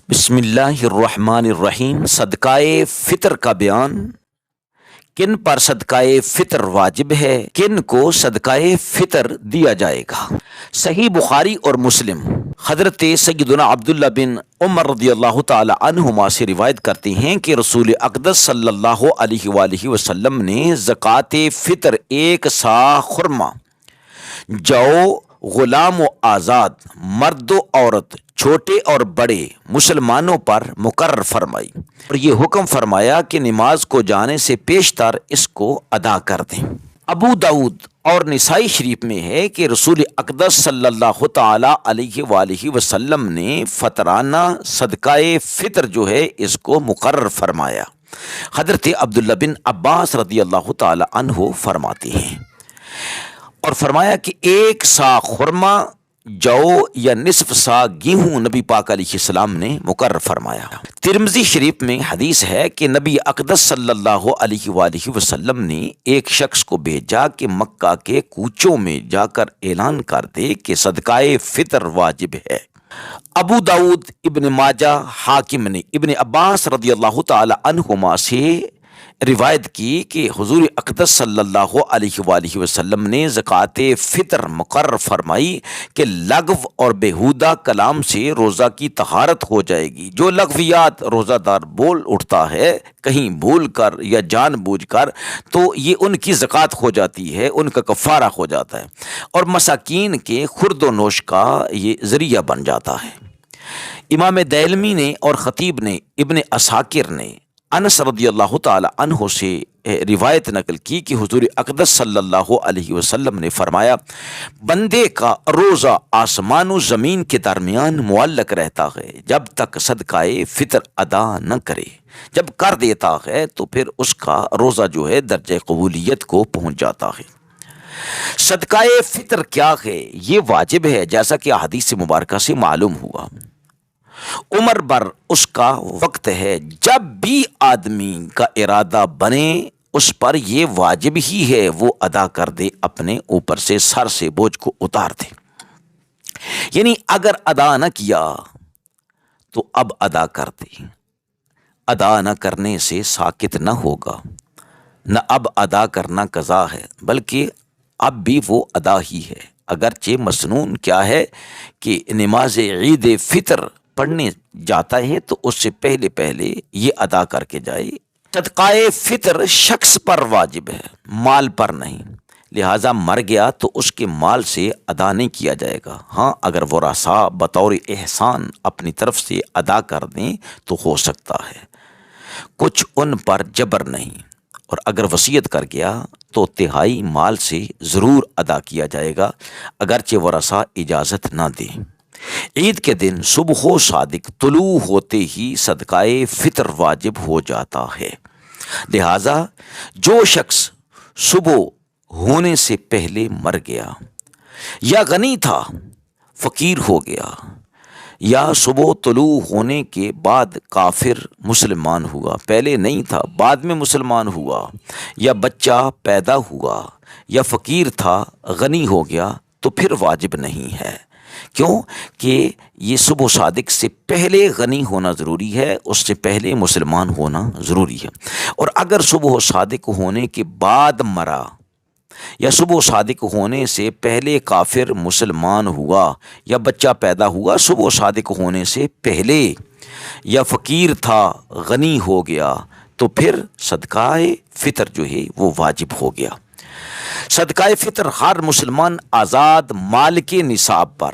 بسم اللہ الرحمن الرحیم۔ صدقہ فطر کا بیان۔ کن پر صدقہ فطر واجب ہے، کن کو صدقہ فطر دیا جائے گا؟ صحیح بخاری اور مسلم حضرت سیدنا عبداللہ بن عمر رضی اللہ تعالی عنہما سے روایت کرتے ہیں کہ رسول اقدس صلی اللہ علیہ وآلہ وسلم نے زکوٰۃ فطر 1 صاع خرما، جو غلام و آزاد، مرد و عورت، چھوٹے اور بڑے مسلمانوں پر مقرر فرمائی، اور یہ حکم فرمایا کہ نماز کو جانے سے پیشتر اس کو ادا کر دیں۔ ابو داؤد اور نسائی شریف میں ہے کہ رسول اقدس صلی اللہ تعالی علیہ وآلہ وسلم نے فطرانہ صدقہ فطر جو ہے اس کو مقرر فرمایا۔ حضرت عبداللہ بن عباس رضی اللہ تعالی عنہ فرماتے ہیں اور فرمایا کہ 1 صاع خرما، جو یا نصف صاع گیہوں نبی پاک علیہ السلام نے مقرر فرمایا۔ ترمذی شریف میں حدیث ہے کہ نبی اقدس صلی اللہ علیہ وآلہ وسلم نے ایک شخص کو بھیجا کہ مکہ کے کوچوں میں جا کر اعلان کر دے کہ صدقہ فطر واجب ہے۔ ابو داؤد، ابن ماجہ، حاکم نے ابن عباس رضی اللہ تعالی عنہما سے روایت کی کہ حضور اقدس صلی اللہ علیہ وآلہ وسلم نے زکوٰۃ فطر مقرر فرمائی کہ لغو اور بیہودہ کلام سے روزہ کی طہارت ہو جائے گی۔ جو لغویات روزہ دار بول اٹھتا ہے کہیں بھول کر یا جان بوجھ کر، تو یہ ان کی زکوٰۃ ہو جاتی ہے، ان کا کفارہ ہو جاتا ہے، اور مساکین کے خورد و نوش کا یہ ذریعہ بن جاتا ہے۔ امام دیلمی نے اور خطیب نے ابن عساکر نے انس رضی اللہ تعالی عنہ سے روایت نقل کی کہ حضور اقدس صلی اللہ علیہ وسلم نے فرمایا، بندے کا روزہ آسمان و زمین کے درمیان معلق رہتا ہے جب تک صدقہ فطر ادا نہ کرے۔ جب کر دیتا ہے تو پھر اس کا روزہ جو ہے درجہ قبولیت کو پہنچ جاتا ہے۔ صدقہ فطر کیا ہے؟ یہ واجب ہے، جیسا کہ احادیث مبارکہ سے معلوم ہوا۔ عمر بر اس کا وقت ہے، جب بھی آدمی کا ارادہ بنے اس پر یہ واجب ہی ہے وہ ادا کر دے، اپنے اوپر سے سر سے بوجھ کو اتار دے۔ یعنی اگر ادا نہ کیا تو اب ادا کر دے، ادا نہ کرنے سے ساکت نہ ہوگا، نہ اب ادا کرنا قضا ہے بلکہ اب بھی وہ ادا ہی ہے۔ اگرچہ مسنون کیا ہے کہ نماز عید فطر پڑھنے جاتا ہے تو اس سے پہلے یہ ادا کر کے جائے۔ صدقہ فطر شخص پر واجب ہے، مال پر نہیں، لہٰذا مر گیا تو اس کے مال سے ادا نہیں کیا جائے گا۔ ہاں اگر ورثاء بطور احسان اپنی طرف سے ادا کر دیں تو ہو سکتا ہے، کچھ ان پر جبر نہیں، اور اگر وصیت کر گیا تو تہائی مال سے ضرور ادا کیا جائے گا، اگرچہ ورثاء اجازت نہ دیں۔ عید کے دن صبح و صادق طلوع ہوتے ہی صدقہ فطر واجب ہو جاتا ہے، لہذا جو شخص صبح ہونے سے پہلے مر گیا، یا غنی تھا فقیر ہو گیا، یا صبح طلوع ہونے کے بعد کافر مسلمان ہوا، پہلے نہیں تھا بعد میں مسلمان ہوا، یا بچہ پیدا ہوا، یا فقیر تھا غنی ہو گیا، تو پھر واجب نہیں ہے۔ کیوں کہ یہ صبح صادق سے پہلے غنی ہونا ضروری ہے، اس سے پہلے مسلمان ہونا ضروری ہے۔ اور اگر صبح صادق ہونے کے بعد مرا، یا صبح صادق ہونے سے پہلے کافر مسلمان ہوا، یا بچہ پیدا ہوا صبح صادق ہونے سے پہلے، یا فقیر تھا غنی ہو گیا، تو پھر صدقہ فطر جو ہے وہ واجب ہو گیا۔ صدقہ فطر ہر مسلمان آزاد مال کے نصاب پر،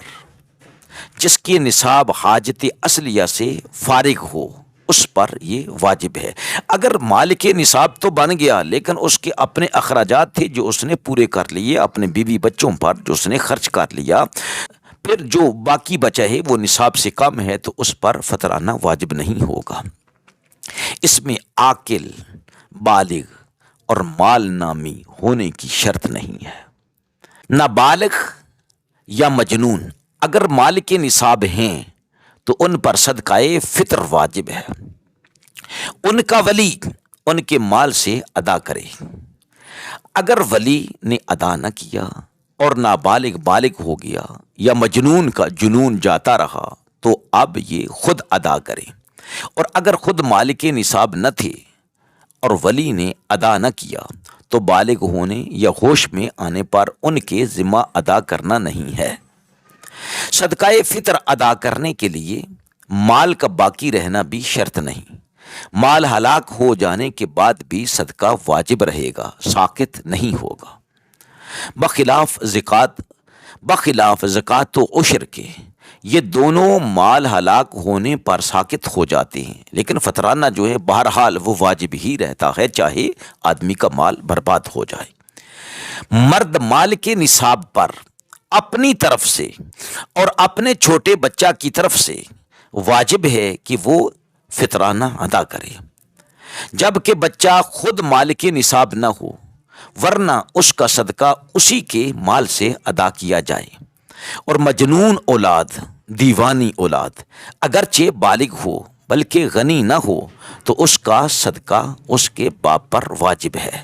جس کے نصاب حاجت اصلیہ سے فارغ ہو، اس پر یہ واجب ہے۔ اگر مال کے نصاب تو بن گیا لیکن اس کے اپنے اخراجات تھے جو اس نے پورے کر لیے، اپنے بیوی بچوں پر جو اس نے خرچ کر لیا، پھر جو باقی بچا ہے وہ نصاب سے کم ہے تو اس پر فطرانہ واجب نہیں ہوگا۔ اس میں عاقل، بالغ اور مال نامی ہونے کی شرط نہیں ہے۔ نابالغ یا مجنون اگر مال کے نصاب ہیں تو ان پر صدقہ فطر واجب ہے، ان کا ولی ان کے مال سے ادا کرے۔ اگر ولی نے ادا نہ کیا اور نابالغ بالغ ہو گیا، یا مجنون کا جنون جاتا رہا تو اب یہ خود ادا کریں، اور اگر خود مالک نصاب نہ تھے اور ولی نے ادا نہ کیا تو بالغ ہونے یا ہوش میں آنے پر ان کے ذمہ ادا کرنا نہیں ہے۔ صدقہ فطر ادا کرنے کے لیے مال کا باقی رہنا بھی شرط نہیں، مال ہلاک ہو جانے کے بعد بھی صدقہ واجب رہے گا، ساقط نہیں ہوگا، بخلاف زکوٰۃ و عشر کے۔ یہ دونوں مال ہلاک ہونے پر ساقط ہو جاتے ہیں، لیکن فطرانہ جو ہے بہرحال وہ واجب ہی رہتا ہے، چاہے آدمی کا مال برباد ہو جائے۔ مرد مال کے نصاب پر اپنی طرف سے اور اپنے چھوٹے بچہ کی طرف سے واجب ہے کہ وہ فطرانہ ادا کرے، جبکہ بچہ خود مال کے نصاب نہ ہو، ورنہ اس کا صدقہ اسی کے مال سے ادا کیا جائے۔ اور مجنون اولاد، دیوانی اولاد اگرچہ بالغ ہو بلکہ غنی نہ ہو تو اس کا صدقہ اس کے باپ پر واجب ہے،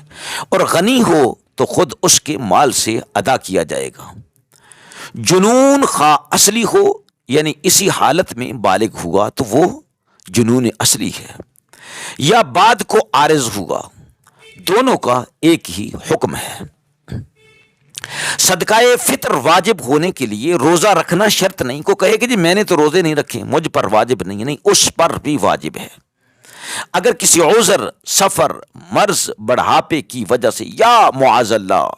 اور غنی ہو تو خود اس کے مال سے ادا کیا جائے گا۔ جنون خواہ اصلی ہو، یعنی اسی حالت میں بالغ ہوا تو وہ جنون اصلی ہے، یا بعد کو عارض ہوا، دونوں کا ایک ہی حکم ہے۔ صدقہ فطر واجب ہونے کے لیے روزہ رکھنا شرط نہیں۔ کو کہے کہ جی میں نے تو روزے نہیں رکھے، مجھ پر واجب نہیں اس پر بھی واجب ہے۔ اگر کسی عذر، سفر، مرض، بڑھاپے کی وجہ سے یا معاذ اللہ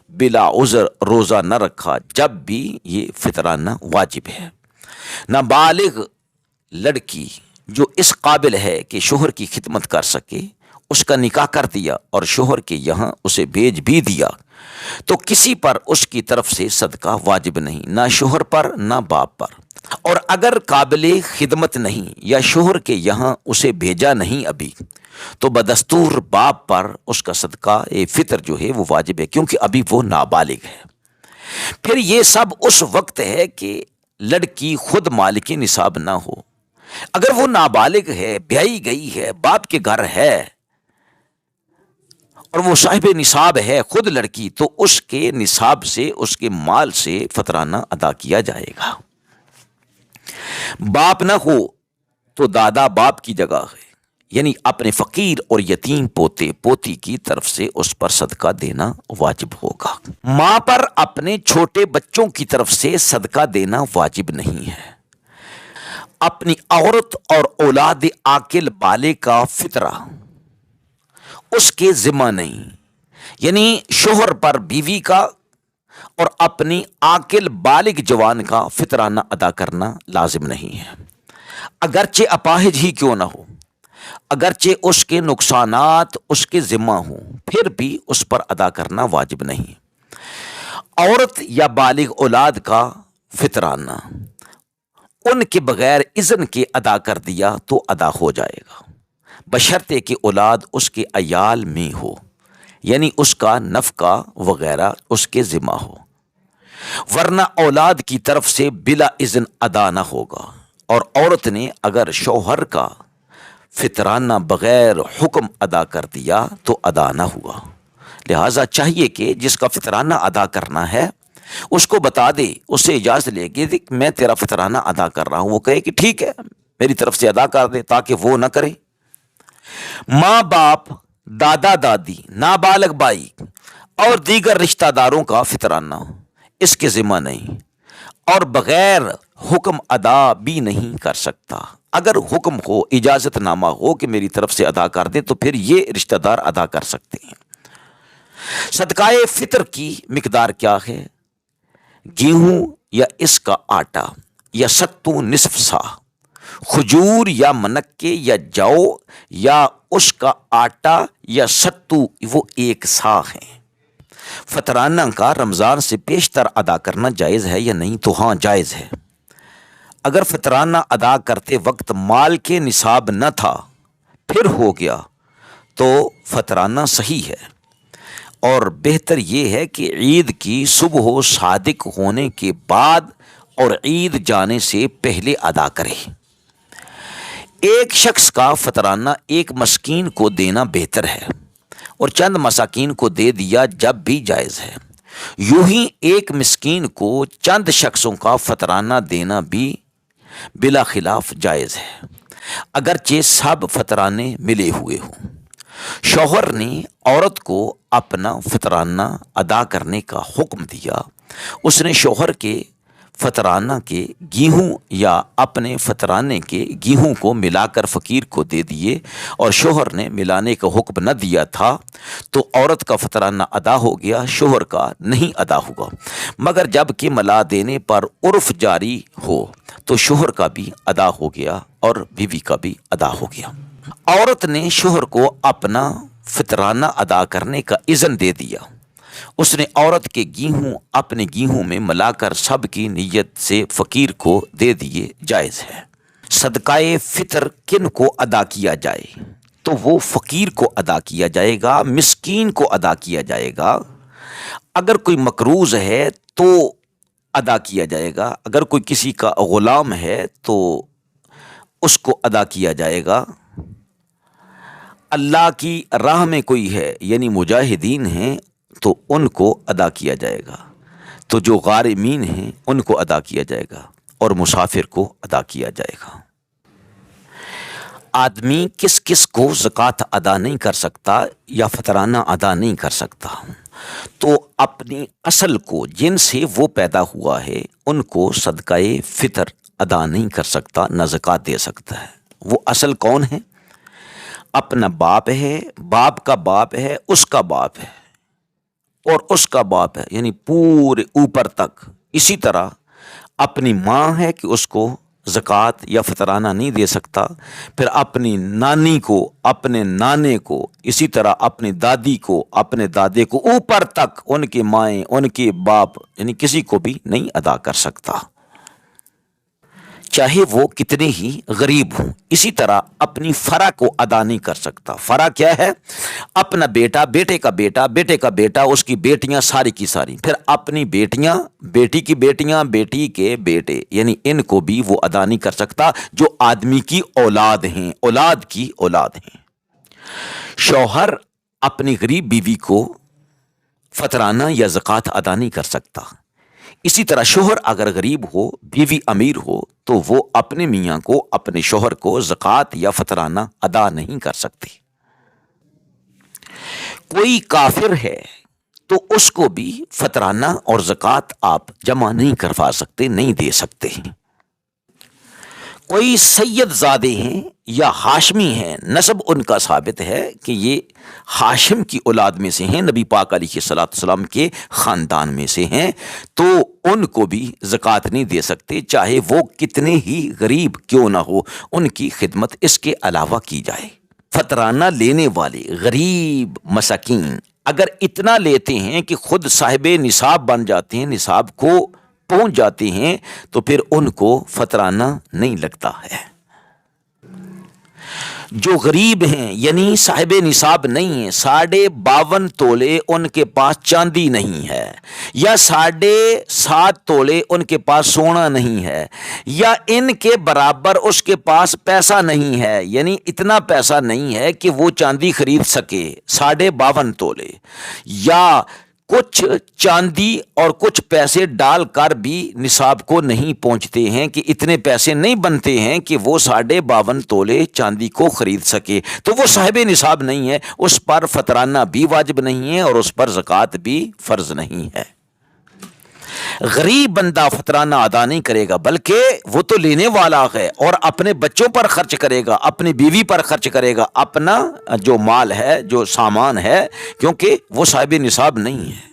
بلا عذر روزہ نہ رکھا، جب بھی یہ فطرانہ واجب ہے۔ نابالغ لڑکی جو اس قابل ہے کہ شوہر کی خدمت کر سکے، اس کا نکاح کر دیا اور شوہر کے یہاں اسے بھیج بھی دیا، تو کسی پر اس کی طرف سے صدقہ واجب نہیں، نہ شوہر پر نہ باپ پر۔ اور اگر قابل خدمت نہیں یا شوہر کے یہاں اسے بھیجا نہیں ابھی، تو بدستور باپ پر اس کا صدقہ فطر جو ہے وہ واجب ہے، کیونکہ ابھی وہ نابالغ ہے۔ پھر یہ سب اس وقت ہے کہ لڑکی خود مالک نصاب نہ ہو۔ اگر وہ نابالغ ہے، بیائی گئی ہے، باپ کے گھر ہے اور وہ صاحب نصاب ہے خود لڑکی، تو اس کے نصاب سے، اس کے مال سے فطرانہ ادا کیا جائے گا۔ باپ نہ ہو تو دادا باپ کی جگہ ہے، یعنی اپنے فقیر اور یتیم پوتے پوتی کی طرف سے اس پر صدقہ دینا واجب ہوگا۔ ماں پر اپنے چھوٹے بچوں کی طرف سے صدقہ دینا واجب نہیں ہے۔ اپنی عورت اور اولاد عاقل بالغ کا فطرہ اس کے ذمہ نہیں، یعنی شوہر پر بیوی کا اور اپنی عاقل بالغ جوان کا فطرانہ ادا کرنا لازم نہیں ہے، اگرچہ اپاہج ہی کیوں نہ ہو، اگرچہ اس کے نقصانات اس کے ذمہ ہوں، پھر بھی اس پر ادا کرنا واجب نہیں۔ عورت یا بالغ اولاد کا فطرانہ ان کے بغیر اذن کے ادا کر دیا تو ادا ہو جائے گا، بشرطے کہ اولاد اس کے عیال میں ہو، یعنی اس کا نفقہ وغیرہ اس کے ذمہ ہو، ورنہ اولاد کی طرف سے بلا اذن ادا نہ ہوگا۔ اور عورت نے اگر شوہر کا فطرانہ بغیر حکم ادا کر دیا تو ادا نہ ہوا، لہٰذا چاہیے کہ جس کا فطرانہ ادا کرنا ہے اس کو بتا دے، اس سے اجازت لے کہ میں تیرا فطرانہ ادا کر رہا ہوں، وہ کہے کہ ٹھیک ہے میری طرف سے ادا کر دے، تاکہ وہ نہ کرے۔ ماں باپ، دادا دادی، نابالغ بھائی اور دیگر رشتہ داروں کا فطرانہ اس کے ذمہ نہیں، اور بغیر حکم ادا بھی نہیں کر سکتا۔ اگر حکم ہو، اجازت نامہ ہو کہ میری طرف سے ادا کر دے تو پھر یہ رشتہ دار ادا کر سکتے ہیں۔ صدقہ فطر کی مقدار کیا ہے؟ گیہوں یا اس کا آٹا یا ستو نصف سا، کھجور یا منکے یا جو یا اس کا آٹا یا ستو وہ 1 سا ہیں۔ فطرانہ کا رمضان سے پیشتر ادا کرنا جائز ہے یا نہیں؟ تو ہاں جائز ہے۔ اگر فطرانہ ادا کرتے وقت مال کے نصاب نہ تھا پھر ہو گیا تو فطرانہ صحیح ہے، اور بہتر یہ ہے کہ عید کی صبح صادق ہونے کے بعد اور عید جانے سے پہلے ادا کرے۔ ایک شخص کا فطرانہ ایک مسکین کو دینا بہتر ہے، اور چند مساکین کو دے دیا جب بھی جائز ہے۔ یوں ہی ایک مسکین کو چند شخصوں کا فطرانہ دینا بھی بلا خلاف جائز ہے، اگرچہ سب فطرانے ملے ہوئے ہوں۔ شوہر نے عورت کو اپنا فطرانہ ادا کرنے کا حکم دیا۔ اس نے شوہر کے فطرانہ کے گیہوں یا اپنے فطرانے کے گیہوں کو ملا کر فقیر کو دے دیے، اور شوہر نے ملانے کا حکم نہ دیا تھا، تو عورت کا فطرانہ ادا ہو گیا، شوہر کا نہیں ادا ہوا۔ مگر جب کہ ملا دینے پر عرف جاری ہو تو شوہر کا بھی ادا ہو گیا اور بیوی کا بھی ادا ہو گیا۔ عورت نے شوہر کو اپنا فطرانہ ادا کرنے کا اذن دے دیا۔ اس نے عورت کے گیہوں اپنے گیہوں میں ملا کر سب کی نیت سے فقیر کو دے دیے، جائز ہے۔ صدقہ فطر کن کو ادا کیا جائے؟ تو وہ فقیر کو ادا کیا جائے گا، مسکین کو ادا کیا جائے گا۔ اگر کوئی مقروض ہے تو ادا کیا جائے گا، اگر کوئی کسی کا غلام ہے تو اس کو ادا کیا جائے گا۔ اللہ کی راہ میں کوئی ہے یعنی مجاہدین ہیں تو ان کو ادا کیا جائے گا، تو جو غارمین ہیں ان کو ادا کیا جائے گا، اور مسافر کو ادا کیا جائے گا۔ آدمی کس کس کو زکوٰۃ ادا نہیں کر سکتا یا فطرانہ ادا نہیں کر سکتا؟ تو اپنی اصل کو جن سے وہ پیدا ہوا ہے ان کو صدقہ فطر ادا نہیں کر سکتا، نہ زکوٰۃ دے سکتا ہے۔ وہ اصل کون ہے؟ اپنا باپ ہے، باپ کا باپ ہے، اس کا باپ ہے، اور اس کا باپ ہے، یعنی پورے اوپر تک۔ اسی طرح اپنی ماں ہے کہ اس کو زکوٰۃ یا فطرانہ نہیں دے سکتا، پھر اپنی نانی کو، اپنے نانے کو، اسی طرح اپنی دادی کو، اپنے دادے کو، اوپر تک ان کے مائیں، ان کے باپ، یعنی کسی کو بھی نہیں ادا کر سکتا، چاہے وہ کتنے ہی غریب ہوں۔ اسی طرح اپنی فرع کو ادا نہیں کر سکتا۔ فرع کیا ہے؟ اپنا بیٹا، بیٹے کا بیٹا، بیٹے کا بیٹا، اس کی بیٹیاں ساری کی ساری، پھر اپنی بیٹیاں، بیٹی کی بیٹیاں، بیٹی کے بیٹے، یعنی ان کو بھی وہ ادا نہیں کر سکتا جو آدمی کی اولاد ہیں، اولاد کی اولاد ہیں۔ شوہر اپنی غریب بیوی کو فطرانہ یا زکوٰۃ ادا نہیں کر سکتا۔ اسی طرح شوہر اگر غریب ہو، بیوی امیر ہو، تو وہ اپنے میاں کو، اپنے شوہر کو زکوٰۃ یا فطرانہ ادا نہیں کر سکتی۔ کوئی کافر ہے تو اس کو بھی فطرانہ اور زکوٰۃ آپ جمع نہیں کروا سکتے، نہیں دے سکتے۔ کوئی سید زادے ہیں یا ہاشمی ہیں، نسب ان کا ثابت ہے کہ یہ ہاشم کی اولاد میں سے ہیں، نبی پاک علیہ الصلوۃ والسلام کے خاندان میں سے ہیں، تو ان کو بھی زکوٰۃ نہیں دے سکتے، چاہے وہ کتنے ہی غریب کیوں نہ ہو، ان کی خدمت اس کے علاوہ کی جائے۔ فطرانہ لینے والے غریب مساکین اگر اتنا لیتے ہیں کہ خود صاحب نصاب بن جاتے ہیں، نصاب کو پہنچ جاتے ہیں، تو پھر ان کو فطرانہ نہیں لگتا ہے۔ جو غریب ہیں یعنی صاحب نصاب نہیں ہیں، 52.5 تولے ان کے پاس چاندی نہیں ہے، یا 7.5 تولے ان کے پاس سونا نہیں ہے، یا ان کے برابر اس کے پاس پیسہ نہیں ہے، یعنی اتنا پیسہ نہیں ہے کہ وہ چاندی خرید سکے 52.5 تولے، یا کچھ چاندی اور کچھ پیسے ڈال کر بھی نصاب کو نہیں پہنچتے ہیں، کہ اتنے پیسے نہیں بنتے ہیں کہ وہ 52.5 تولے چاندی کو خرید سکے، تو وہ صاحب نصاب نہیں ہے، اس پر فطرانہ بھی واجب نہیں ہے اور اس پر زکوٰۃ بھی فرض نہیں ہے۔ غریب بندہ فطرانہ ادا نہیں کرے گا، بلکہ وہ تو لینے والا ہے اور اپنے بچوں پر خرچ کرے گا، اپنی بیوی پر خرچ کرے گا، اپنا جو مال ہے، جو سامان ہے، کیونکہ وہ صاحب نصاب نہیں ہے۔